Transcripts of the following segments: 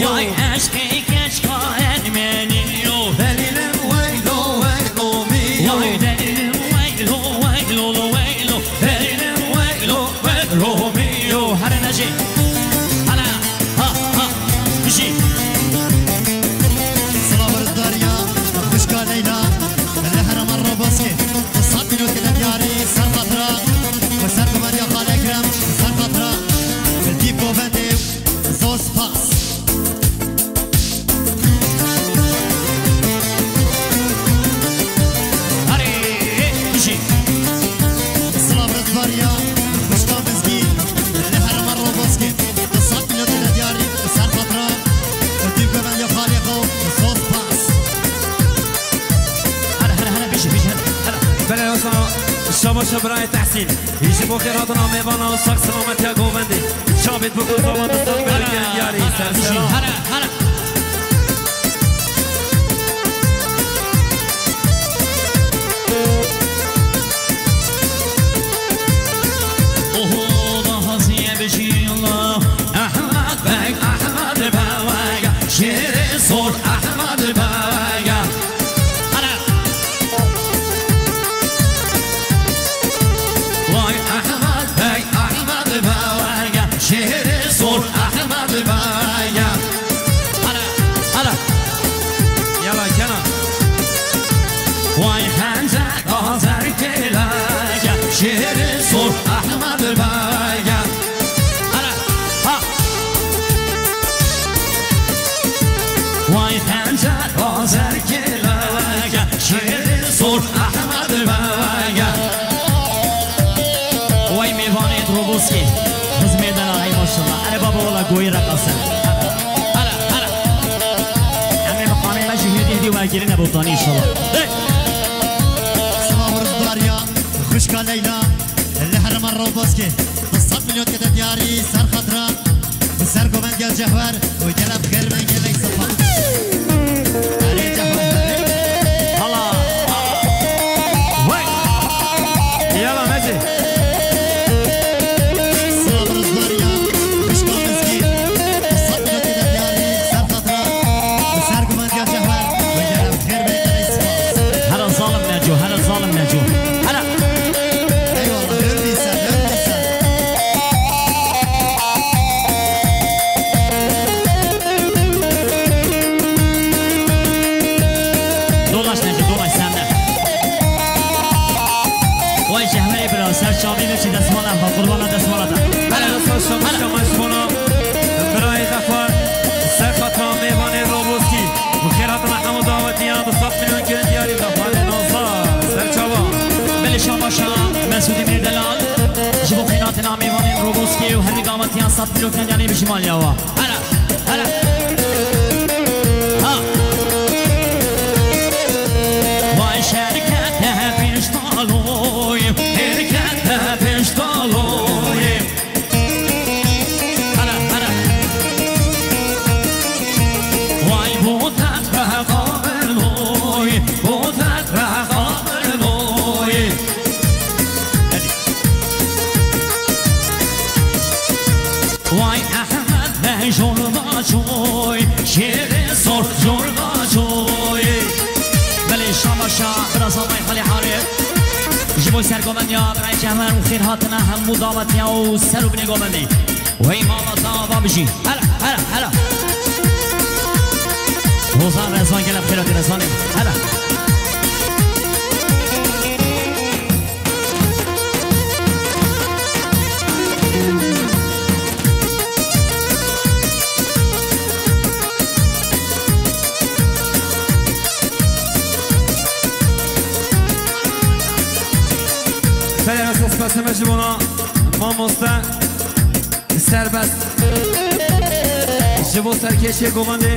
وای عشقی کش خواهد منیو دلیلم ویلو ویلو میو وای دلیلم ویلو ویلو ویلو دلیلم ویلو ویلو میو هر نجی هلا ها ها بشی صبر الدنيا مشكا ليلى الرحرة مرة باسكي الصعب منو كده دياري صار خطرة وصار كمان يا خال اكرم صار خطرة في الديب كوفندي زوز باس هري بشي صبر الدنيا مشكا مسكين الرحرة مرة باسكي الصعب منو كده دياري صار خطرة في الديب كوفندي يا خال اكرم زوز باس هلا بشي هلا بله واسنا شما شبرای تحصیل هیچ بخیراتنا میوانا و ساک سلامت یا گوبندی شابید بکن زمان دستان بلکن دیاری سرسرا هلا اوه daha ziye بشی الله احمد بگ احمد بگ شیر سر احمد بگ وای احمد بگ احمد بگ شیر سر احمد بگ هلا یلا کنا وای خنزق آزر کلک شیر سر احمد بگ وای خنزق آزر کلک شیر سر احمد بگ وای میوانید روبوسکی خزمیدن آقای ماشالله اره بابا والا گوی رقصه هلا همه مقامی مجهودی دی و گیری نبودانی انشالله صبر الدنيا مشكا ليلى الرحرة مرة باسكي الصعب منو كده دياري صار خطرة وصار كوفندي الجهوار وجلب خير من جلي صفا علي جهوار هلا وای یلا مجی صبر الدنيا مشكا مسكين الصعب منو كده دياري صار خطرة وصار كوفندي الجهوار وجلب خير من جلي صفا هلا ظالم نجو هلا ظالم نجو هلا اي والله هردي سال هردي سال دolaş نجو دolaş sen de وای شهمه برا سر شامی بشی دستمالم با قربان دستمالتا بله واسنا شما شما شما برای غفار سر خطرا میوان روبوسکی بخیراتنا همو دعوتیان و صف میلیون که دیاری غفار نوزار سر چاوا بله شما شام مسعودی میر دلال جبو خینات نامیوانین روبوسکی و همی قامتیان صد بلوکن یعنی بشی مالیا هلا هلا ها وای شرکت پیش دالویم شرکت پیش دالویم هلا هلا وای بودت رقابلوی بودت رقابلوی وای احمد به جرما جوی شیر سر جرما جوی بله شما شاه برا زمای خالی حاله جبوی سر گومندیا برای جمعن و خیر هاتنا هم مدامتیا و سر و بنی گومندی وی مالتا با بشی هلا هلا روزان رزان گلب خیراتی رزانیم هلا بله واسنا سپس مجبونا ما مسته سربست جبو سرکشی گوبندی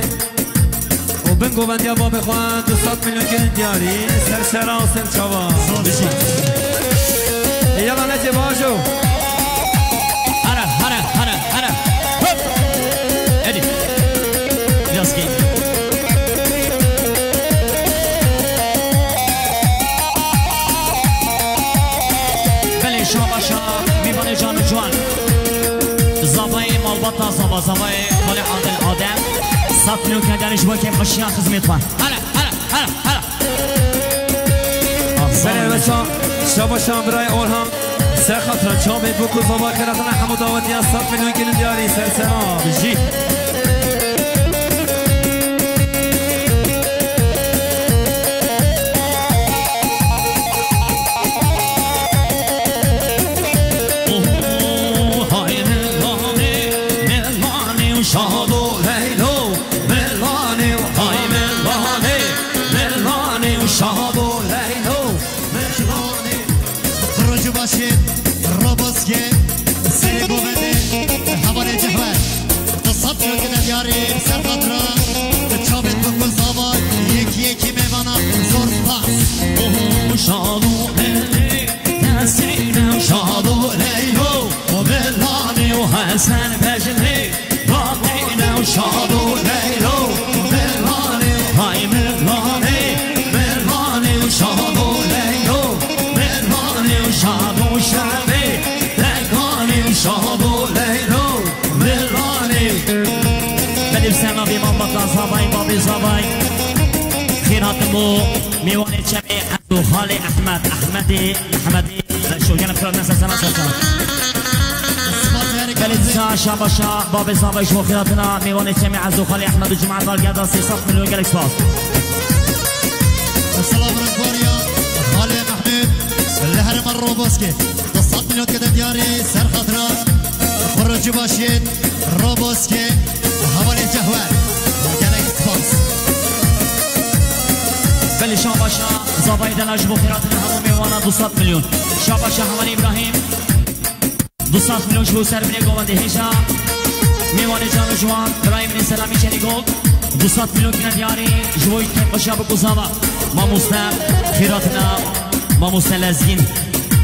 و بن گوبندی ها با بخوان 200 میلیون که دیاری سر سرا و سر چاوا بشی یلا نجی باشو هلا هلا هلا هلا هپ ادی جاسکی بله شما شما میبانه جان جوان زبای مالباتا زبای خالی عادل آدم 100 milyon kendiniz bu kem kaşıyan hizmet var. Hala. بله بچه شباشان برای اورهام سر خاطر چامه بکو زبا خیراتنا همو دعوتیان 100 میلیون گلن دیاری سر سلام بجی Sen peşinde Rabbine uşağı leylo Mervane Hay mervane Mervane uşağı leylo Mervane uşağı şerbe Lekane uşağı leylo Mervane Benim sen abi mambatla zabay babi zabay Khiratım bu Mivane çemi Abdu Khali Ahmedi Şu gene fırından sesana sesana بلدزا شاباشا باب زابای شو خیراتنا میوان چمی عزو خالی احمد و جمعه دارگردان 300 میلیون گلک سپاس السلام رزباریا خالی محمود لهرم الروبوسكي 200 میلیون کده دیاری سر خاطرا خروجی باشید روبوسكي حوالی جهور گلک سپاس بلی شاباشا زابای دلاج بو خیراتنا همو میوانا 200 میلیون شاباشا حوالی ابراهیم 200 میلیون شو سر بینه گوانده هیشا میوانه جان و جوان برای من سلامی چنی گل 200 میلیون کنه دیاری جوی تک باشا بکو زاوا ما مستم خیراتنا ما مستم لزگین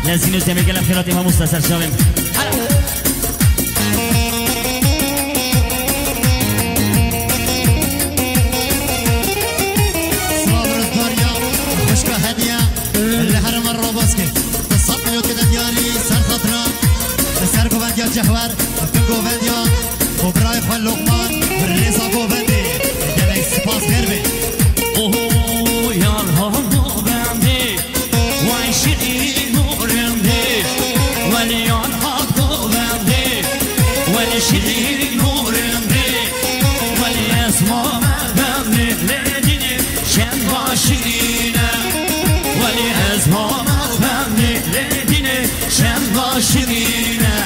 و زمین گلم خیراتی ما مستم سر شاویم سلام رزباریا خوشکا هدیه لحرم الروبوسكي 200 میلیون کنه دیاری سر خاطرا سر گووندیا جهور کن گووندیا و برای خواه لقمان ریزا گووندی گلک سپاس خیر بی اوه یال ها گووندی وای شیری نورندی ولی یال ها گووندی ولی شیری نورندی ولی اسما مردندی لیدینی شن باشیرینه ولی اسما مردندی لیدینی شن باشیرینه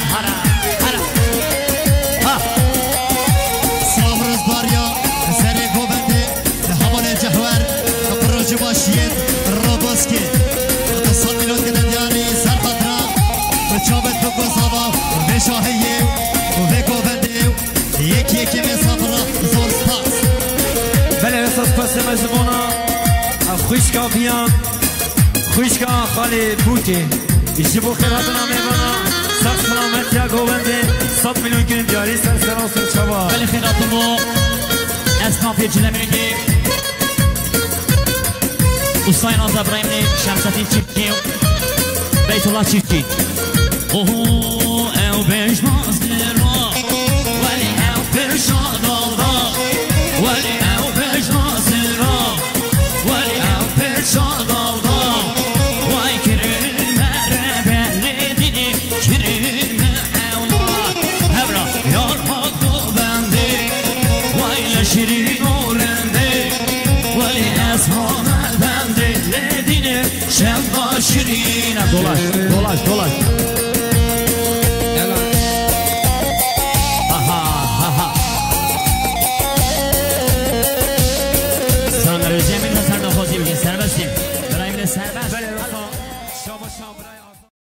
باشید روبوسكي 200 میلیون کده دیاری سر خاطرا و چابت بکو زابا و شاهیه و گوونده یکی مسافر زور سپاس بله اساس پس مجموعنا خوشکا بیان خوشکا خالی بوکی جبو خیراتنا میبانا سب سلامت یا گوونده 100 میلیون گلن دیاری سر سلام سر چابا بله خیراتمو اسنافی جلمینگی Ustayın Azza İbrahim'li Şemsettin Çiftçi Beytullah Çiftçi Oho ev beşmaz lira Veli ev perşan alda Veli ev beşmaz lira Veli ev perşan alda Vay kirilme rebelledini Kirilme evlat Hevra yar hakkı bendi Vay leşirin orendi Veli esmana Şen başirine dolaş